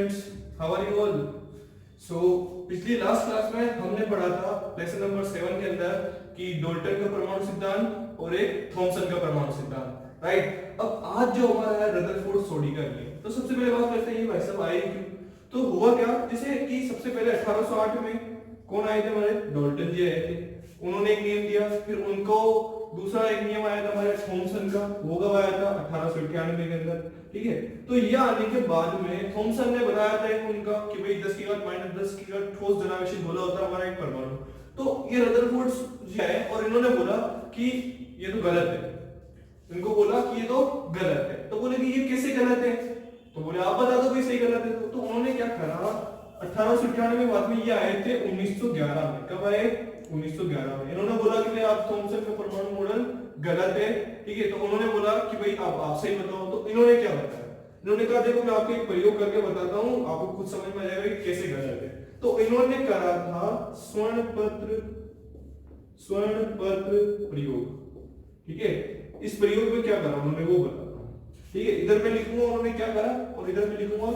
Students, how are you all? So पिछली last class में हमने पढ़ा था लेसन नंबर 7 के अंदर कि डाल्टन का परमाणु सिद्धांत और एक थॉमसन का परमाणु सिद्धांत, राइट। अब आज जो हमारा है रदरफोर्ड सोडिका के, तो सबसे पहले बात करते हैं ये भाई साहब आए क्यों। तो हुआ क्या, जैसे कि सबसे पहले 1808 में कौन आए थे हमारे, डाल्टन जी आए थे। उन्होंने एक नियम दिया, फिर उनको दूसरा एक नियम आया था हमारे थॉमसन का, वो कब आया था 1898 के अंदर, ठीक है। तो ये आने के बाद में थॉमसन ने बताया था एक उनका कि भाई 10 की घात -10 की घात ठोस धनावेशित गोला होता है हमारा एक परमाणु। तो ये रदरफोर्ड जो है, और इन्होंने बोला कि ये तो गलत है, इनको बोला कि ये तो गलत है। तो बोले कि ये कैसे गलत है, तो बोले आप बता दो भाई सही गलत है। तो उन्होंने क्या करा, 1898 में बाद में ये आए थे 1911 में। कब आए, 1911 में। इन्होंने बोला कि भाई आप थॉमसन का परमाणु मॉडल गलत है, ठीक है। तो उन्होंने बोला कि भाई आप सही बताओ। तो इन्होंने क्या बताया, इन्होंने कहा देखो मैं आपको एक प्रयोग करके बताता हूं, आपको खुद समझ में आ जाएगा कि कैसे गलत है। तो इन्होंने करा था स्वर्ण पत्र प्रयोग, ठीक है। इस प्रयोग में क्या करा उन्होंने वो बताता हूं, ठीक है। इधर मैं लिखूंगा उन्होंने क्या करा और इधर मैं लिखूंगा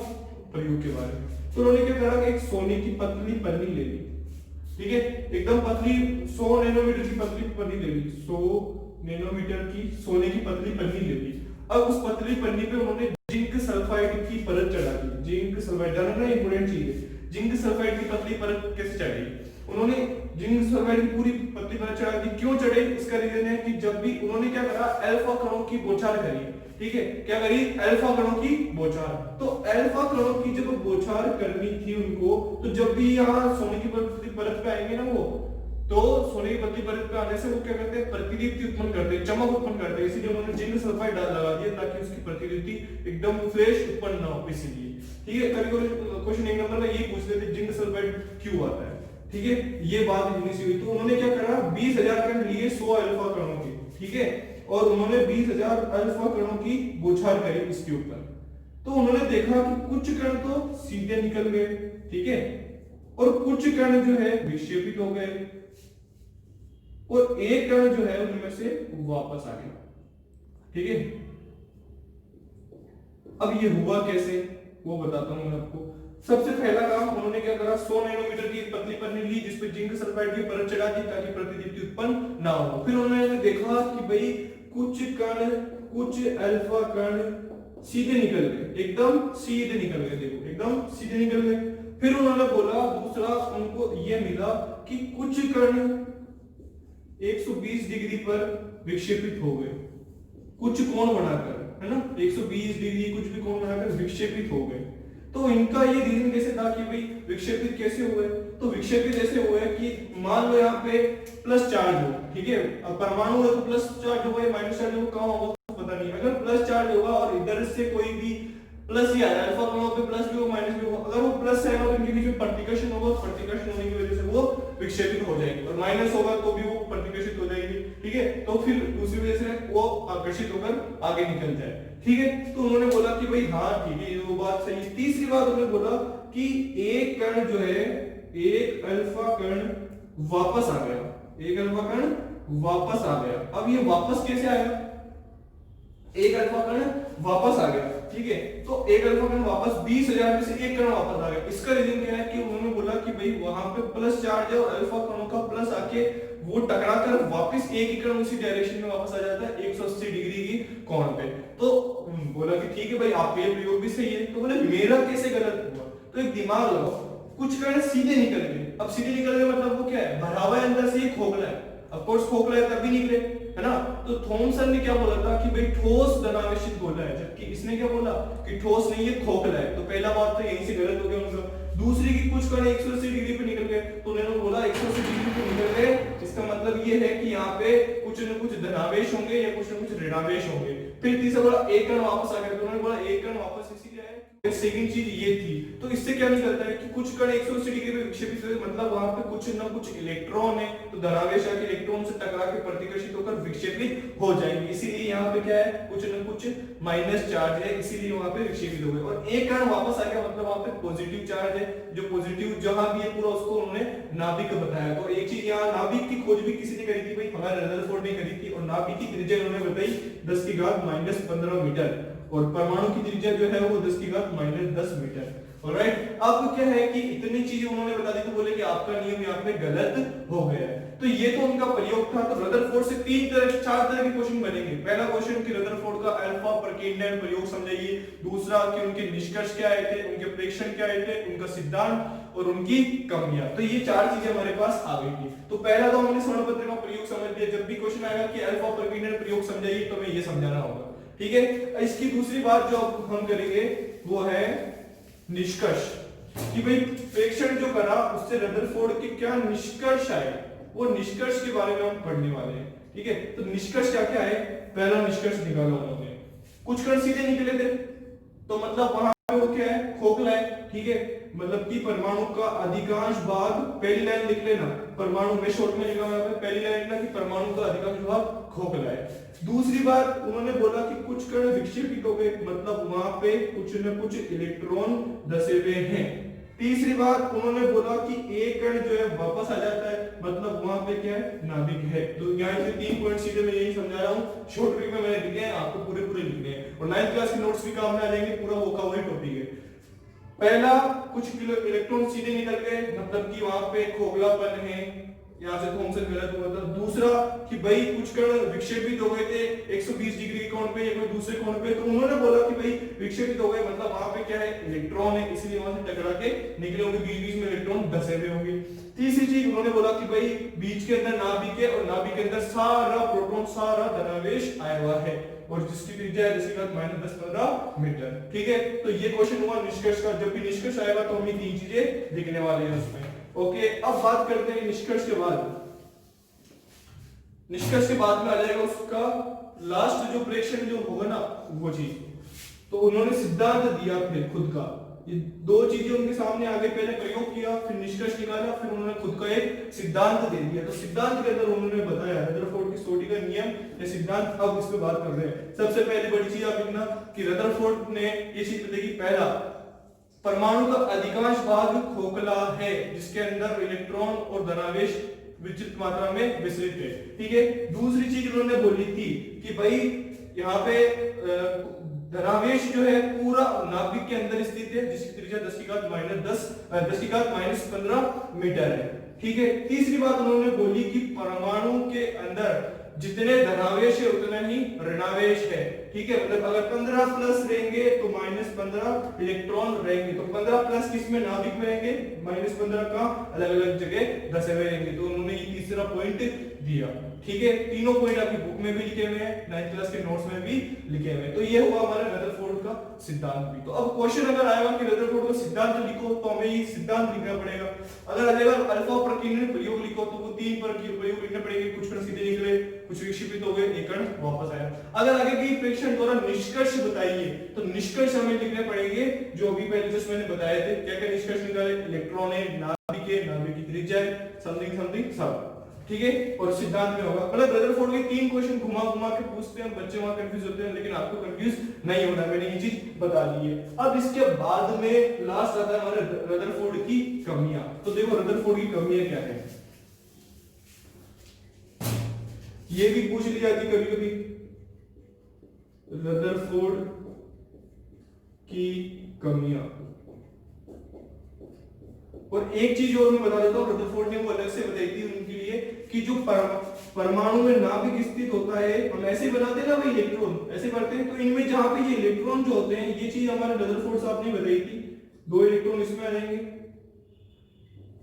प्रयोग के बारे में। तो उन्होंने क्या करा कि एक सोने की पतली पन्नी ले ली, ठीक है, एकदम पतली 100 नैनोमीटर की पतली पन्नी ले ली, 100 नैनोमीटर की सोने की पतली पन्नी ले ली। अब उस पतली पन्नी पे उन्होंने जिंक सल्फाइड की परत चढ़ा दी। जिंक सल्फाइड जानना इंपॉर्टेंट चीज है, जिंक सल्फाइड की पतली परत कैसे चढ़ी, उन्होंने जिंक सल्फाइड की पूरी पतली परत चढ़ा दी। क्यों चढ़े, इसका रीजन है कि जब भी उन्होंने क्या करा, अल्फा कणों की बौछार करी, ठीक है। क्या करी, अल्फा कणों की बौछार। तो अल्फा कणों की जब बौछार करनी थी उनको, तो जब भी यहाँ सोने की परत पे आएंगे ना वो, तो सोने की पतली परत पे आने से वो क्या करते हैं, प्रतिदीप्ति उत्पन्न करते हैं, चमक उत्पन्न करते हैं। इसीलिए उन्होंने जिंक सल्फाइड लगा दिया ताकि उसकी प्रतिदीप्ति एकदम फ्रेश उत्पन्न ना हो, इसीलिए, ठीक है। कभी क्वेश्चन एक नंबर में यही पूछ लेते जिंक सल्फाइड क्यों आता है, ठीक है। ये बात इतनी सी हुई। तो उन्होंने क्या करा, 20,000 कण लिए 100 अल्फा कणों के, ठीक है, और उन्होंने 20,000 अल्फा कणों की बौछार करी इसके ऊपर। तो उन्होंने देखा कि कुछ कण तो सीधे निकल गए, ठीक है, और कुछ कण जो है विक्षेपित हो गए, और एक कण जो है उनमें से वापस आ गया, ठीक है। अब ये हुआ कैसे वो बताता हूं मैं आपको। सबसे पहला काम उन्होंने क्या करा, 100 नैनोमीटर की एक पतली पन्नी ली जिस पे जिंक सल्फाइड की परत चढ़ा दी ताकि प्रतिदीप्ति उत्पन्न ना हो। फिर उन्होंने देखा कि भाई कुछ कण, कुछ अल्फा कण सीधे निकल गए, एकदम सीधे निकल गए, देखो एकदम सीधे निकल गए। फिर उन्होंने बोला दूसरा उनको ये मिला कि कुछ कण 120 डिग्री पर विक्षेपित हो गए, कुछ कोण बनाकर, है ना, 120 डिग्री कुछ भी कोण बनाकर विक्षेपित हो गए। तो इनका ये रीजन कैसे था कि भाई विक्षेपित कैसे हुए, तो विक्षेपित ऐसे हुए कि मान लो यहाँ पे प्लस चार्ज हो, ठीक है। अब परमाणु है तो प्लस चार्ज होगा या माइनस चार्ज होगा, कहां होगा तो पता नहीं। अगर प्लस चार्ज होगा और इधर से कोई भी प्लस ही आ रहा है, अल्फा कणों पे प्लस भी हो माइनस भी हो, अगर वो प्लस आएगा तो इनके बीच में प्रतिकर्षण होगा, प्रतिकर्षण होने की वजह से वो विक्षेपित हो जाएंगे, और माइनस होगा तो भी वो प्रतिकर्षित हो जाएगी, ठीक है। तो फिर दूसरी वजह से वो आकर्षित होकर आगे निकल जाए, ठीक है। तो उन्होंने बोला कि भाई हाँ ठीक है, ये वो बात सही है। तीसरी बात उन्होंने बोला कि एक कण जो है, एक अल्फा कण वापस आ गया, एक अल्फा कण वापस आ गया। अब ये वापस कैसे आया, एक अल्फा कण वापस आ गया, ठीक है। तो एक अल्फा कण वापस 20,000 में से एक कण वापस आ गया। इसका रीजन क्या है कि उन्होंने बोला कि भाई वहां पे प्लस चार्ज है और अल्फा कणों का प्लस आके वो टकराकर वापस एक ही कण उसी डायरेक्शन में वापस आ जाता है 180 डिग्री की कोण पे। तो बोला कि ठीक है भाई आपका ये प्रयोग भी सही है। तो बोले मेरा कैसे गलत हुआ, तो एक दिमाग लगाओ, कुछ कण सीधे निकल गए। अब सीधे निकल गए मतलब वो क्या है, भरा हुआ है अंदर से, ये खोखला है, ऑफ कोर्स खोखला है तभी निकले, है ना। तो थॉमसन ने क्या बोला था कि भाई ठोस धनावेशित गोला है, जबकि इसने क्या बोला कि ठोस नहीं है खोखला है। तो पहला बात तो यहीं से गलत हो गया उनका। दूसरी की कुछ कण 180 डिग्री पे निकल गए, तो उन्होंने बोला 180 डिग्री पे निकल गए, इसका मतलब ये है कि यहाँ पे कुछ न कुछ धनावेश होंगे या कुछ न कुछ ऋणावेश होंगे। फिर तीसरा बोला एक कण वापस आ गया, तो उन्होंने बोला एक कण वापस इसीलिए आया। सेकंड चीज ये थी। तो इससे क्या निकलता है कि कुछ कण 180 डिग्री पे विक्षेपित हुए, मतलब वहां पे कुछ ना कुछ इलेक्ट्रॉन है, तो धनावेश आके इलेक्ट्रॉन से टकरा के प्रतिकर्षित होकर विक्षेपित हो जाएंगे। इसीलिए यहाँ पे क्या है, कुछ ना कुछ माइनस चार्ज है, इसीलिए वहां पे विक्षेपित हो गए। और एक कण वापस आ गया मतलब वहां पे पॉजिटिव चार्ज है, जो पॉजिटिव जहां भी है पूरा उसको उन्होंने नाभिक बताया। तो एक चीज यहाँ नाभिक की खोज भी किसी ने करी थी, भाई हमारे रदरफोर्ड ने करी थी, और नाभिक की त्रिज्या उन्होंने बताई 10 की घात -15 मीटर। और परमाणु की त्रिज्या जो है वो 10⁻⁻10 मीटर। ऑलराइट, अब क्या है कि इतनी चीजें उन्होंने बता दी तो बोले कि आपका नियम यहाँ पे गलत हो गया है। तो ये तो उनका प्रयोग था। तो रदरफोर्ड से चार तरह के क्वेश्चन बनेंगे। पहला क्वेश्चन कि रदरफोर्ड का अल्फा प्रकीर्णन प्रयोग समझाइए। दूसरा कि उनके निष्कर्ष क्या आए थे, उनके प्रेक्षण क्या आए थे, उनका सिद्धांत और उनकी कमियां। तो ये चार चीजें हमारे पास आ गई थी। तो पहला तो हमने स्वर्णपत्र का प्रयोग समझ लिया। जब भी क्वेश्चन आएगा कि अल्फा प्रकीर्णन प्रयोग समझाइए तो हमें ये समझाना होगा, ठीक है। इसकी दूसरी बात जो हम करेंगे वो है निष्कर्ष, कि भाई प्रेक्षण जो करा उससे रदरफोर्ड के क्या निष्कर्ष आए, वो निष्कर्ष के बारे में हम पढ़ने वाले हैं, ठीक है। तो निष्कर्ष क्या क्या है, पहला निष्कर्ष निकाला उन्होंने, कुछ कण सीधे निकले थे, तो मतलब वहां पे वो क्या है, खोखला है, ठीक है। मतलब कि परमाणु का अधिकांश भाग, पहली लाइन लिख लेना, परमाणु में शॉर्ट में लिखा हुआ है, पहली लाइन लिखना कि परमाणु का अधिकांश भाग खोखला है। दूसरी बात उन्होंने बोला कि कुछ कण विक्षेपित हो गए, मतलब वहां पे कुछ न कुछ इलेक्ट्रॉन धसे हुए हैं। तीसरी बात उन्होंने बोला कि एक कण जो है वापस आ जाता है, मतलब वहां पे क्या है, नाभिक है। तो यहाँ से 3 पॉइंट सीधे मैं यही समझा रहा हूँ, शॉर्ट ट्रिक में मैंने लिखे हैं, आपको पूरे पूरे लिखने हैं और 9th क्लास के नोट्स भी काम में आ जाएंगे, पूरा वो का वही टॉपिक है। पहला, कुछ इलेक्ट्रॉन सीधे निकल गए, मतलब कि वहां पे खोखलापन है, यहाँ से थॉमसन गलत हुआ था। दूसरा कि भाई कुछ कण विक्षेपित हो गए थे 120 डिग्री के कोण पे या कोई दूसरे कोण पे, तो उन्होंने बोला कि भाई विक्षेपित हो गए, मतलब वहां पे क्या है, इलेक्ट्रॉन है, इसलिए वहां से टकरा के निकले होंगे, बीच बीच में इलेक्ट्रॉन धसे हुए होंगे। तीसरी चीज उन्होंने बोला कि भाई बीच के अंदर नाभिक है और नाभिक के अंदर सारा प्रोटॉन, सारा धनावेश आया हुआ है और जिसकी त्रिज्या है 10⁻10⁻15 मीटर, ठीक है। तो ये क्वेश्चन हुआ निष्कर्ष का। जब भी निष्कर्ष आएगा तो हम ये 3 चीजें लिखने वाले हैं उसमें, ओके। अब बात करते हैं निष्कर्ष के बाद। निष्कर्ष के बाद में आ जाएगा उसका लास्ट जो प्रेक्षण जो होगा ना वो चीज, तो उन्होंने सिद्धांत दिया फिर खुद का। ये 2 चीजें उनके सामने आ गई, पहले प्रयोग किया, फिर निष्कर्ष निकाला, फिर उन्होंने खुद का एक सिद्धांत दे दिया। तो सिद्धांत के अंदर उन्होंने बताया रदरफोर्ड की सोडी का नियम या सिद्धांत। अब इस पे बात कर रहे हैं। सबसे पहले बड़ी चीज आप लिखना कि रदरफोर्ड ने ये चीज बताई कि पहला, परमाणु का अधिकांश भाग खोखला है जिसके अंदर इलेक्ट्रॉन और धनावेश विचित्र मात्रा में विसरित है, ठीक है। दूसरी चीज उन्होंने बोली थी कि भाई यहाँ पे धनावेश जो है पूरा नाभिक के अंदर स्थित है जिसकी त्रिज्या 10⁻15 मीटर है, ठीक है। तीसरी बात उन्होंने बोली कि परमाणु के अंदर जितने धनावेश है उतना ही ऋणावेश है, ठीक है। मतलब अगर 15 प्लस रहेंगे तो -15 इलेक्ट्रॉन रहेंगे, तो 15 प्लस किस में, नाभिक में रहेंगे, -15 का अलग अलग जगह धसे हुए रहेंगे। तो उन्होंने ये तीसरा पॉइंट दिया, ठीक है। तीनों पॉइंट आपकी बुक में भी लिखे हुए हैं, 9th क्लास के नोट्स में भी लिखे हुए हैं। तो ये हुआ हमारा रदरफोर्ड का सिद्धांत भी। तो अब क्वेश्चन अगर आएगा कि रदरफोर्ड का सिद्धांत लिखो तो हमें ये सिद्धांत लिखना पड़ेगा। अगर आ जाएगा अल्फा प्रकीर्णन प्रयोग लिखो तो वो 3 प्रयोग लिखने पड़ेंगे, कुछ कण सीधे निकले, कुछ विक्षेपित हो गए, एक कण वापस आया। अगर आगे की प्रेक्षण द्वारा निष्कर्ष बताइए तो निष्कर्ष हमें लिखने पड़ेंगे जो अभी पहले जस्ट मैंने बताए थे। क्या क्या निष्कर्ष निकाले, इलेक्ट्रॉन है, नाभिक है, नाभिक की त्रिज्या है, समथिंग समथिंग सब, ठीक है। और सिद्धांत में होगा, मतलब रदरफोर्ड के 3 क्वेश्चन घुमा घुमा के पूछते हैं, बच्चे वहां कंफ्यूज होते हैं, लेकिन आपको कंफ्यूज नहीं होना, मैंने ये चीज बता दी है। अब इसके बाद में लास्ट आता है हमारे रदरफोर्ड की कमियां। तो देखो रदरफोर्ड की कमियां क्या है, ये भी पूछ ली जाती कभी कभी, रदरफोर्ड की कमियां। और एक चीज और मैं बता देता हूं, रदरफोर्ड ने वो अलग से बताई थी उनके लिए कि जो परमाणु में नाभिक स्थित होता है, हम ऐसे बनाते हैं ना भाई, इलेक्ट्रॉन ऐसे पढ़ते हैं, तो इनमें जहां पे ये इलेक्ट्रॉन जो होते हैं, ये चीज हमारे रदरफोर्ड साहब ने बताई थी, 2 इलेक्ट्रॉन इसमें आ जाएंगे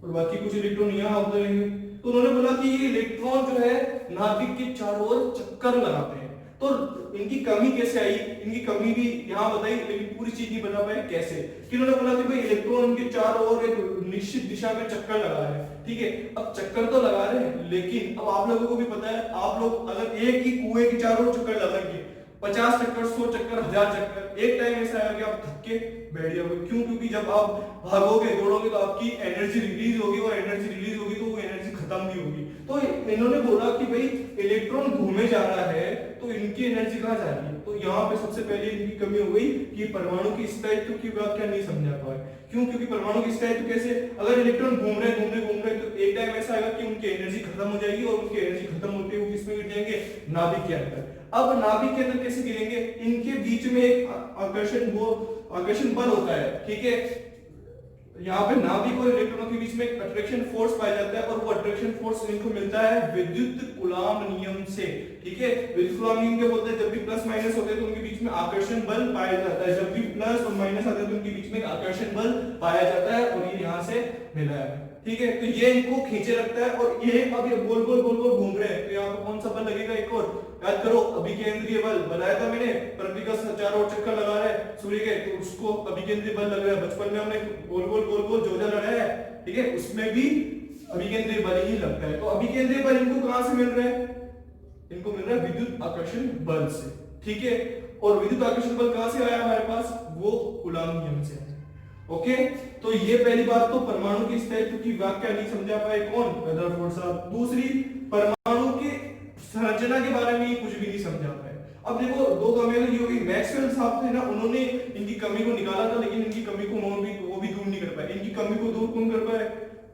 और बाकी कुछ इलेक्ट्रॉन यहां होते रहेंगे। तो उन्होंने बोला कि ये इलेक्ट्रॉन जो है नाभिक के चारों ओर चक्कर लगाते हैं। तो इनकी कमी कैसे आई, इनकी कमी भी यहाँ बताई, लेकिन पूरी चीज नहीं बता पाए कैसे। कि उन्होंने बोला कि भाई इलेक्ट्रॉन उनके चारों ओर एक निश्चित दिशा में चक्कर लगा रहे हैं, ठीक है। अब चक्कर तो लगा रहे हैं, लेकिन अब आप लोगों को भी पता है, आप लोग अगर एक ही कुएं के चारों ओर चक्कर लगाएंगे, 50 चक्कर, 100 चक्कर, 1000 चक्कर, एक टाइम ऐसा आएगा कि आप थक के बैठ जाओगे। क्यों? क्योंकि जब आप भागोगे, दौड़ोगे तो आपकी एनर्जी रिलीज होगी और एनर्जी रिलीज होगी तो वो एनर्जी खत्म भी होगी। तो इन्होंने बोला कि भाई इलेक्ट्रॉन घूमे जा रहा है तो इनकी एनर्जी कहां जा रही है। तो यहाँ पे सबसे पहले इनकी कमी हो गई कि परमाणु की स्थायित्व की व्याख्या नहीं समझा पाए। क्यों? क्योंकि परमाणु की स्थायित्व कैसे, अगर इलेक्ट्रॉन घूम रहे तो एक टाइम ऐसा आएगा कि उनकी एनर्जी खत्म हो जाएगी और उनकी एनर्जी खत्म होते हुए किसमें गिर जाएंगे, नाभिक के अंदर। अब नाभिक के अंदर कैसे गिरेंगे, इनके बीच में एक आकर्षण बल होता है, ठीक है। यहाँ पे नाभिक और इलेक्ट्रॉनों के बीच में एक अट्रैक्शन फोर्स पाया जाता है और वो अट्रैक्शन फोर्स इनको मिलता है विद्युत कूलाम्ब नियम से, ठीक है। विद्युत कूलाम्ब नियम क्या बोलते हैं, जब भी प्लस माइनस होते हैं तो उनके बीच में आकर्षण बल पाया जाता है, जब भी प्लस और माइनस आते हैं तो उनके बीच में आकर्षण बल पाया जाता है, और ये यहाँ से मिला है, ठीक है। तो ये इनको खींचे रखता है और ये अब ये गोल गोल घूम रहे हैं, तो यहाँ पे कौन सा बल लगेगा, एक और याद करो, अभिकेंद्रीय बल बताया था मैंने, पृथ्वी का चारों ओर चक्कर लगा रहा है सूर्य के, तो उसको अभिकेंद्रीय बल लग रहा है। बचपन में हमने गोल गोल जोजा लड़ाया है, ठीक है, उसमें भी अभिकेंद्रीय बल ही लगता है। तो अभिकेंद्रीय बल इनको कहां से मिल रहा है, इनको मिल रहा है विद्युत आकर्षण बल से, ठीक है। और विद्युत आकर्षण बल कहां से आया हमारे पास, वो कूलाम्ब नियम से। ओके, तो ये पहली बात, तो परमाणु की स्थायित्व की व्याख्या नहीं समझा पाए कौन, रदरफोर्ड साहब। दूसरी, परमाणु के संरचना के बारे में कुछ भी नहीं समझा पाए। अब देखो, दो कमियां ये होगी, मैक्सवेल साहब थे ना, उन्होंने इनकी कमी को निकाला था, लेकिन इनकी कमी को वो भी दूर नहीं कर पाए। इनकी कमी को दूर कौन कर पाए,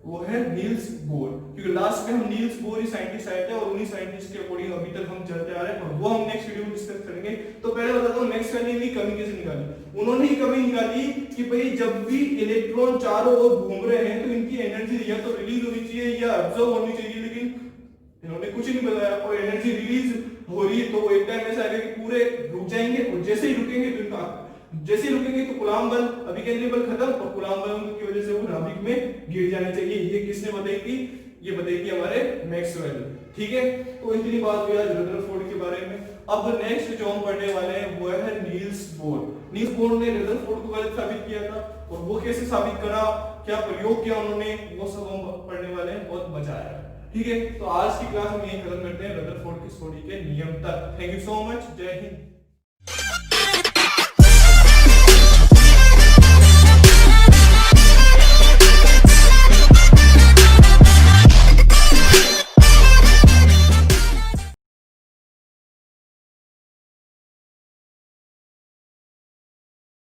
वो है नील्स बोर, क्योंकि लास्ट में हम नील्स बोर ही साइंटिस्ट आए थे और उन्हीं साइंटिस्ट के अकॉर्डिंग अभी तक हम चलते आ रहे हैं, और वो हम नेक्स्ट वीडियो में डिस्कस करेंगे। तो पहले बताता हूं मैक्सवेल ने कमी कैसे निकाली। उन्होंने ही कमी निकाली कि भाई जब भी इलेक्ट्रॉन चारों ओर घूम रहे हैं तो इनकी एनर्जी या तो रिलीज होनी चाहिए या ऑब्जर्व होनी चाहिए, लेकिन इन्होंने कुछ नहीं बताया। और एनर्जी रिलीज हो रही है तो एक टाइम ऐसा आएगा कि पूरे रुक जाएंगे, और जैसे ही रुकेंगे तो इनका जैसे रुकेंगे तो कूलाम्ब बल, अभिकेंद्रीय बल खत्म, और कूलाम्ब बल की वजह से वो नाभिक में गिर जाने चाहिए। ये किसने बताई थी, ये बताई थी हमारे मैक्सवेल, ठीक है। तो इतनी बात हुई आज रदरफोर्ड के बारे में। अब नेक्स्ट जो हम पढ़ने वाले हैं वो है नील्स बोर। नील्स बोर ने रदरफोर्ड को गलत साबित किया था, और वो कैसे साबित करा, क्या प्रयोग किया उन्होंने, वो सब हम पढ़ने वाले हैं। बहुत मजा आया, ठीक है। तो आज की क्लास हम यही खत्म करते हैं, रदरफोर्ड की स्टोरी के नियम तक। थैंक यू सो मच, जय हिंद।